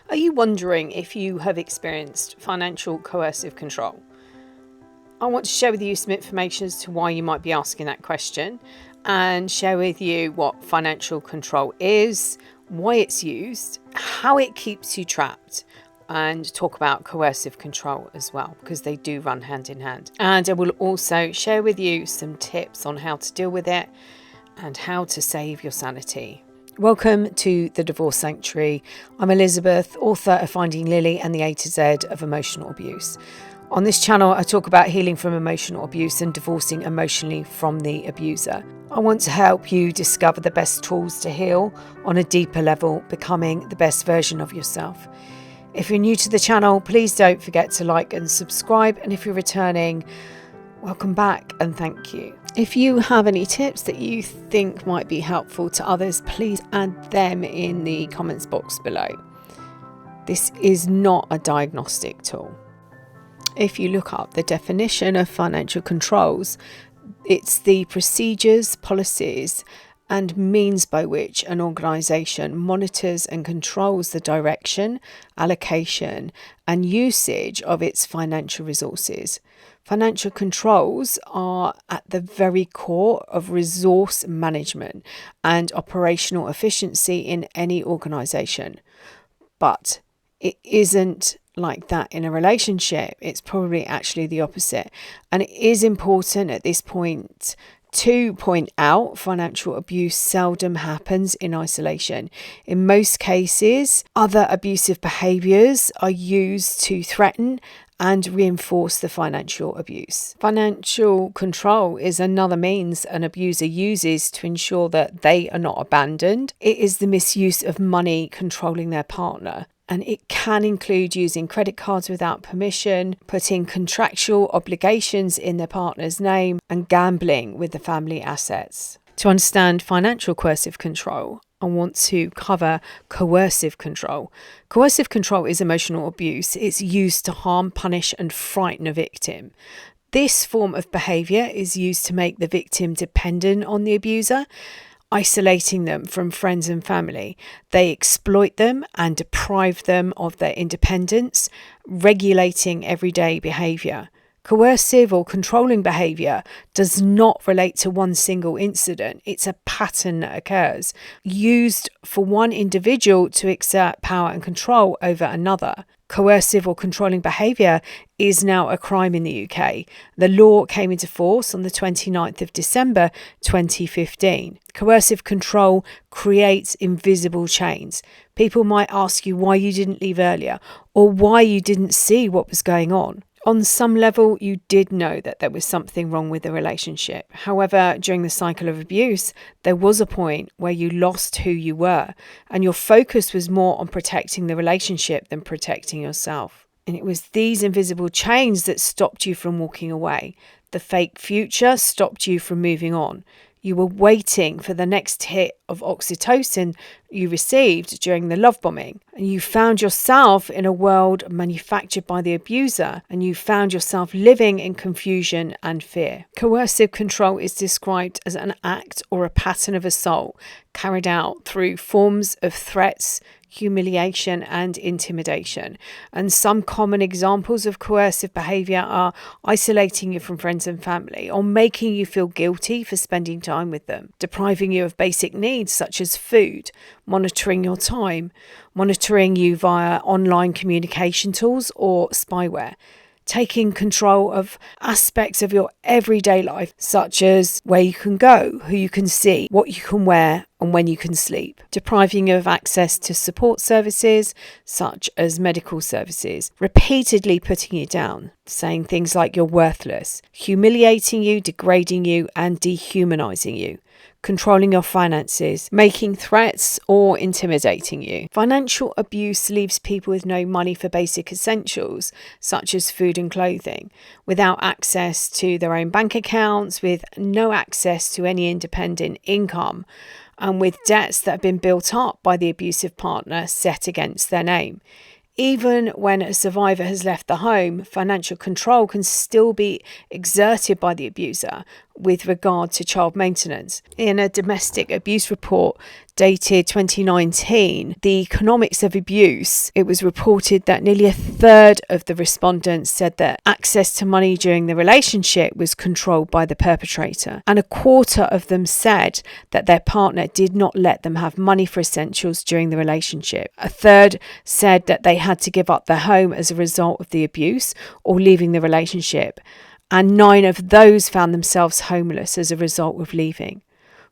Are you wondering if you have experienced financial coercive control? I want to share with you some information as to why you might be asking that question, and share with you what financial control is, why it's used, how it keeps you trapped, and talk about coercive control as well, because they do run hand in hand. And I will also share with you some tips on how to deal with it and how to save your sanity. Welcome to the Divorce Sanctuary. I'm Elizabeth, author of Finding Lily and the A to Z of emotional abuse. On this channel, I talk about healing from emotional abuse and divorcing emotionally from the abuser. I want to help you discover the best tools to heal on a deeper level, becoming the best version of yourself. If you're new to the channel, please don't forget to like and subscribe. And if you're returning, welcome back and thank you. If you have any tips that you think might be helpful to others, please add them in the comments box below. This is not a diagnostic tool. If you look up the definition of financial controls, it's the procedures, policies, and means by which an organisation monitors and controls the direction, allocation, and usage of its financial resources. Financial controls are at the very core of resource management and operational efficiency in any organisation. But it isn't like that in a relationship. It's probably actually the opposite. And it is important at this point to point out financial abuse seldom happens in isolation. In most cases, other abusive behaviours are used to threaten and reinforce the financial abuse. Financial control is another means an abuser uses to ensure that they are not abandoned. It is the misuse of money controlling their partner. And it can include using credit cards without permission, putting contractual obligations in their partner's name, and gambling with the family assets. To understand financial coercive control, I want to cover coercive control. Coercive control is emotional abuse. It's used to harm, punish, and frighten a victim. This form of behaviour is used to make the victim dependent on the abuser, isolating them from friends and family. They exploit them and deprive them of their independence, regulating everyday behaviour. Coercive or controlling behaviour does not relate to one single incident. It's a pattern that occurs, used for one individual to exert power and control over another. Coercive or controlling behaviour is now a crime in the UK. The law came into force on the 29th of December 2015. Coercive control creates invisible chains. People might ask you why you didn't leave earlier or why you didn't see what was going on. On some level, you did know that there was something wrong with the relationship. However, during the cycle of abuse, there was a point where you lost who you were, and your focus was more on protecting the relationship than protecting yourself. And it was these invisible chains that stopped you from walking away. The fake future stopped you from moving on. You were waiting for the next hit of oxytocin you received during the love bombing. And you found yourself in a world manufactured by the abuser, and you found yourself living in confusion and fear. Coercive control is described as an act or a pattern of assault carried out through forms of threats, humiliation, and intimidation. And some common examples of coercive behaviour are isolating you from friends and family, or making you feel guilty for spending time with them, depriving you of basic needs such as food, monitoring your time, monitoring you via online communication tools or spyware, taking control of aspects of your everyday life, such as where you can go, who you can see, what you can wear, and when you can sleep, depriving you of access to support services, such as medical services, repeatedly putting you down, saying things like you're worthless, humiliating you, degrading you, and dehumanizing you, controlling your finances, making threats, or intimidating you. Financial abuse leaves people with no money for basic essentials, such as food and clothing, without access to their own bank accounts, with no access to any independent income, and with debts that have been built up by the abusive partner set against their name. Even when a survivor has left the home, financial control can still be exerted by the abuser, with regard to child maintenance. In a domestic abuse report dated 2019, The Economics of Abuse, it was reported that nearly a third of the respondents said that access to money during the relationship was controlled by the perpetrator, and a quarter of them said that their partner did not let them have money for essentials during the relationship. A third said that they had to give up their home as a result of the abuse or leaving the relationship, and 9 of those found themselves homeless as a result of leaving.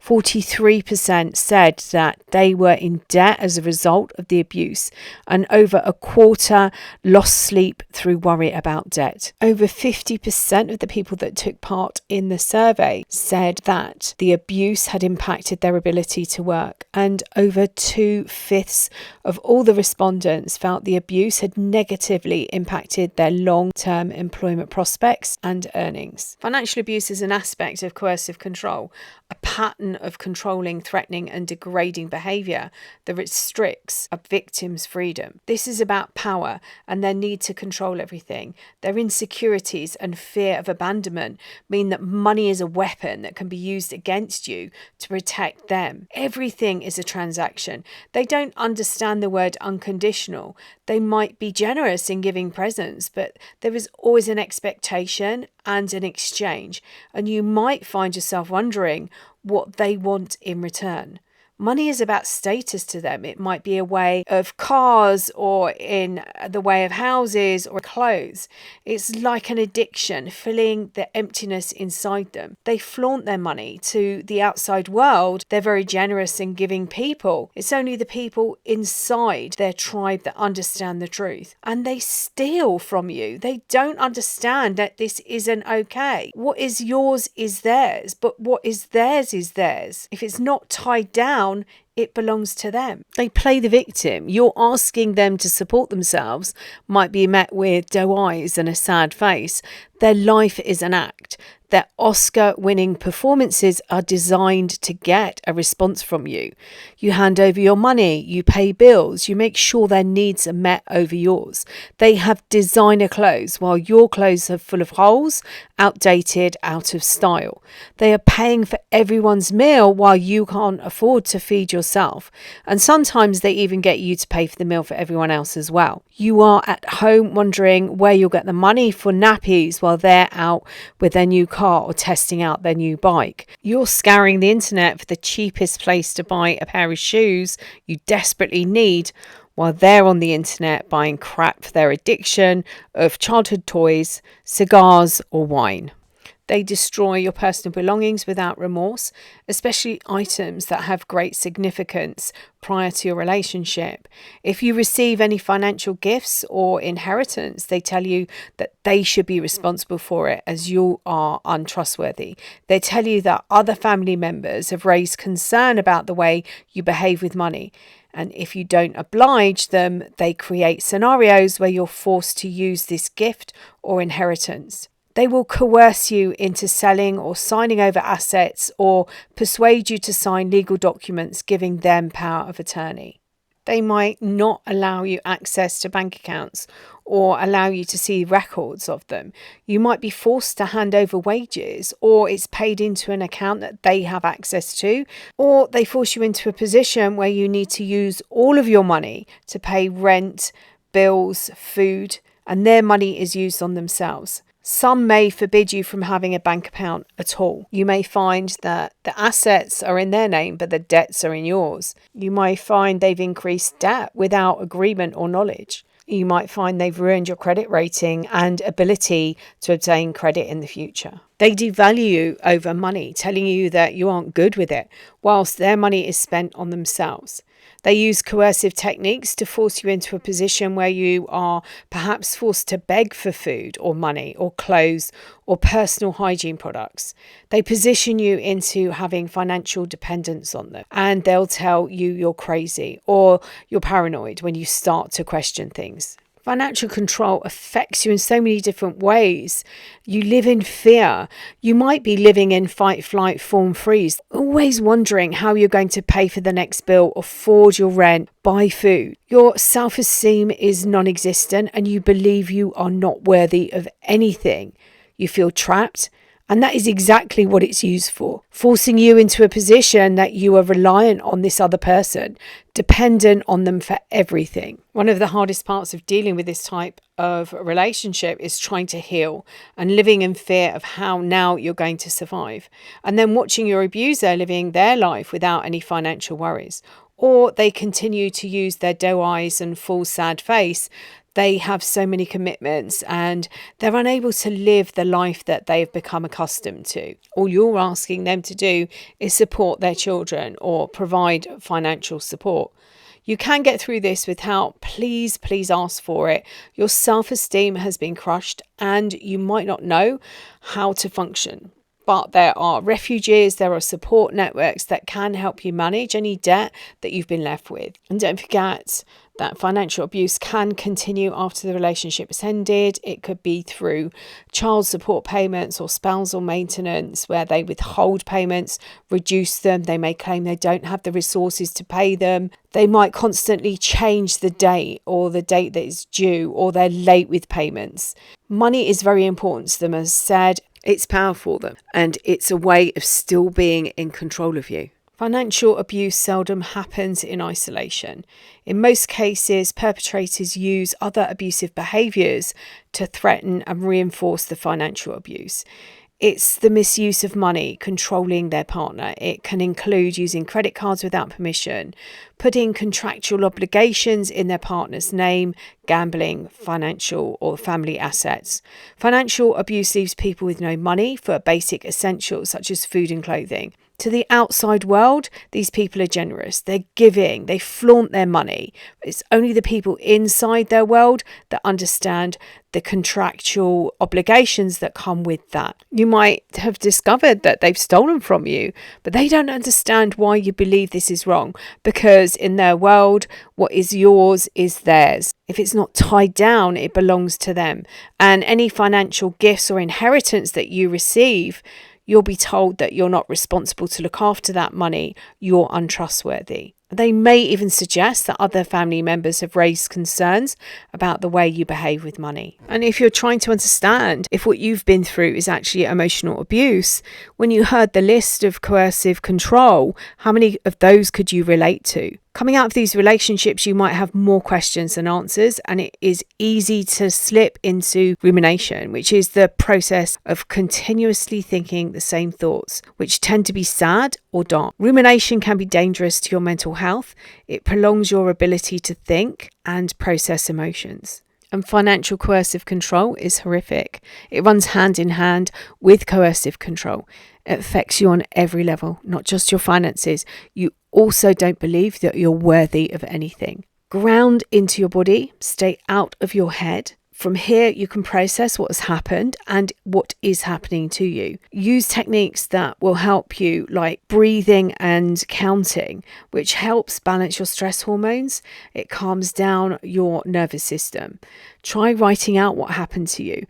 43% said that they were in debt as a result of the abuse, and over a quarter lost sleep through worry about debt. Over 50% of the people that took part in the survey said that the abuse had impacted their ability to work, and over 2/5 of all the respondents felt the abuse had negatively impacted their long-term employment prospects and earnings. Financial abuse is an aspect of coercive control, a pattern of controlling, threatening and degrading behaviour that restricts a victim's freedom. This is about power and their need to control everything. Their insecurities and fear of abandonment mean that money is a weapon that can be used against you to protect them. Everything is a transaction. They don't understand the word unconditional. They might be generous in giving presents, but there is always an expectation and an exchange, and you might find yourself wondering what they want in return. Money is about status to them. It might be a way of cars or in the way of houses or clothes. It's like an addiction, filling the emptiness inside them. They flaunt their money to the outside world. They're very generous in giving people. It's only the people inside their tribe that understand the truth. And they steal from you. They don't understand that this isn't okay. What is yours is theirs, but what is theirs is theirs. If it's not tied down, it belongs to them. They play the victim. You're asking them to support themselves might be met with doe eyes and a sad face. Their life is an act. Their Oscar-winning performances are designed to get a response from you. You hand over your money, you pay bills, you make sure their needs are met over yours. They have designer clothes while your clothes are full of holes, outdated, out of style. They are paying for everyone's meal while you can't afford to feed yourself. And sometimes they even get you to pay for the meal for everyone else as well. You are at home wondering where you'll get the money for nappies while they're out with their new car or testing out their new bike. You're scouring the internet for the cheapest place to buy a pair of shoes you desperately need while they're on the internet buying crap for their addiction of childhood toys, cigars or wine. They destroy your personal belongings without remorse, especially items that have great significance prior to your relationship. If you receive any financial gifts or inheritance, they tell you that they should be responsible for it as you are untrustworthy. They tell you that other family members have raised concern about the way you behave with money. And if you don't oblige them, they create scenarios where you're forced to use this gift or inheritance. They will coerce you into selling or signing over assets or persuade you to sign legal documents giving them power of attorney. They might not allow you access to bank accounts or allow you to see records of them. You might be forced to hand over wages, or it's paid into an account that they have access to, or they force you into a position where you need to use all of your money to pay rent, bills, food, and their money is used on themselves. Some may forbid you from having a bank account at all. You may find that the assets are in their name, but the debts are in yours. You might find they've increased debt without agreement or knowledge. You might find they've ruined your credit rating and ability to obtain credit in the future. They devalue you over money, telling you that you aren't good with it, whilst their money is spent on themselves. They use coercive techniques to force you into a position where you are perhaps forced to beg for food or money or clothes or personal hygiene products. They position you into having financial dependence on them, and they'll tell you you're crazy or you're paranoid when you start to question things. Financial control affects you in so many different ways. You live in fear. You might be living in fight, flight, fawn, freeze, always wondering how you're going to pay for the next bill, afford your rent, buy food. Your self-esteem is non-existent and you believe you are not worthy of anything. You feel trapped And that is exactly what it's used for, forcing you into a position that you are reliant on this other person, dependent on them for everything. One of the hardest parts of dealing with this type of relationship is trying to heal and living in fear of how now you're going to survive. And then watching your abuser living their life without any financial worries. Or they continue to use their doe eyes and full sad face. They have so many commitments and they're unable to live the life that they've become accustomed to. All you're asking them to do is support their children or provide financial support. You can get through this with help. Please ask for it. Your self-esteem has been crushed and you might not know how to function. But there are refuges, there are support networks that can help you manage any debt that you've been left with. And don't forget that financial abuse can continue after the relationship has ended. It could be through child support payments or spousal maintenance, where they withhold payments, reduce them. They may claim they don't have the resources to pay them. They might constantly change the date or the date that is due, or they're late with payments. Money is very important to them, as said. It's powerful for them, and it's a way of still being in control of you. Financial abuse seldom happens in isolation. In most cases, perpetrators use other abusive behaviours to threaten and reinforce the financial abuse. It's the misuse of money, controlling their partner. It can include using credit cards without permission, putting contractual obligations in their partner's name, gambling, financial or family assets. Financial abuse leaves people with no money for basic essentials such as food and clothing. To the outside world, these people are generous. They're giving. They flaunt their money. It's only the people inside their world that understand the contractual obligations that come with that. You might have discovered that they've stolen from you, but they don't understand why you believe this is wrong, because in their world, what is yours is theirs. If it's not tied down, it belongs to them. And any financial gifts or inheritance that you receive, you'll be told that you're not responsible to look after that money, you're untrustworthy. They may even suggest that other family members have raised concerns about the way you behave with money. And if you're trying to understand if what you've been through is actually emotional abuse, when you heard the list of coercive control, how many of those could you relate to? Coming out of these relationships, you might have more questions than answers, and it is easy to slip into rumination, which is the process of continuously thinking the same thoughts, which tend to be sad or dark. Rumination can be dangerous to your mental health. It prolongs your ability to think and process emotions. And financial coercive control is horrific. It runs hand in hand with coercive control. It affects you on every level, not just your finances. You also don't believe that you're worthy of anything. Ground into your body, stay out of your head. From here, you can process what has happened and what is happening to you. Use techniques that will help you, like breathing and counting, which helps balance your stress hormones. It calms down your nervous system. Try writing out what happened to you.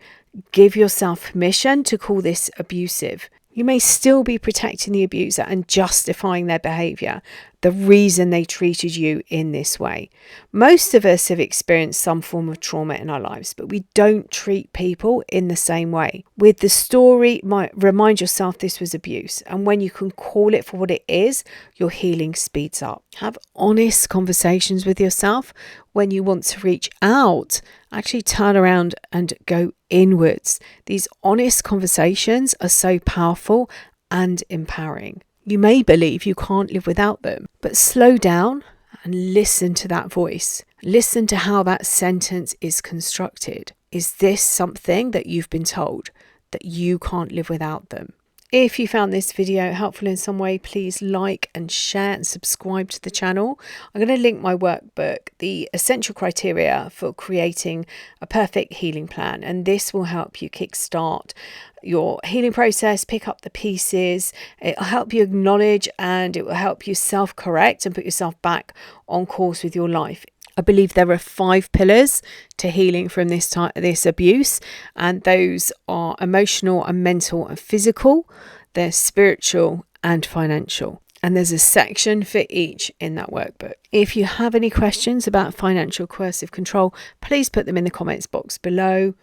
Give yourself permission to call this abusive. You may still be protecting the abuser and justifying their behaviour, the reason they treated you in this way. Most of us have experienced some form of trauma in our lives, but we don't treat people in the same way. With the story, remind yourself this was abuse, and when you can call it for what it is, your healing speeds up. Have honest conversations with yourself. When you want to reach out, actually turn around and go inwards. These honest conversations are so powerful and empowering. You may believe you can't live without them, but slow down and listen to that voice. Listen to how that sentence is constructed. Is this something that you've been told, that you can't live without them? If you found this video helpful in some way, please like and share and subscribe to the channel. I'm going to link my workbook, The Essential Criteria for Creating a Perfect Healing Plan, and this will help you kickstart your healing process, pick up the pieces. It'll help you acknowledge, and it will help you self-correct and put yourself back on course with your life. I believe there are 5 pillars to healing from this abuse, and those are emotional and mental and physical, they're spiritual and financial. And there's a section for each in that workbook. If you have any questions about financial coercive control, please put them in the comments box below.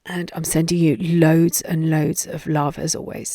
And I'm sending you loads and loads of love as always.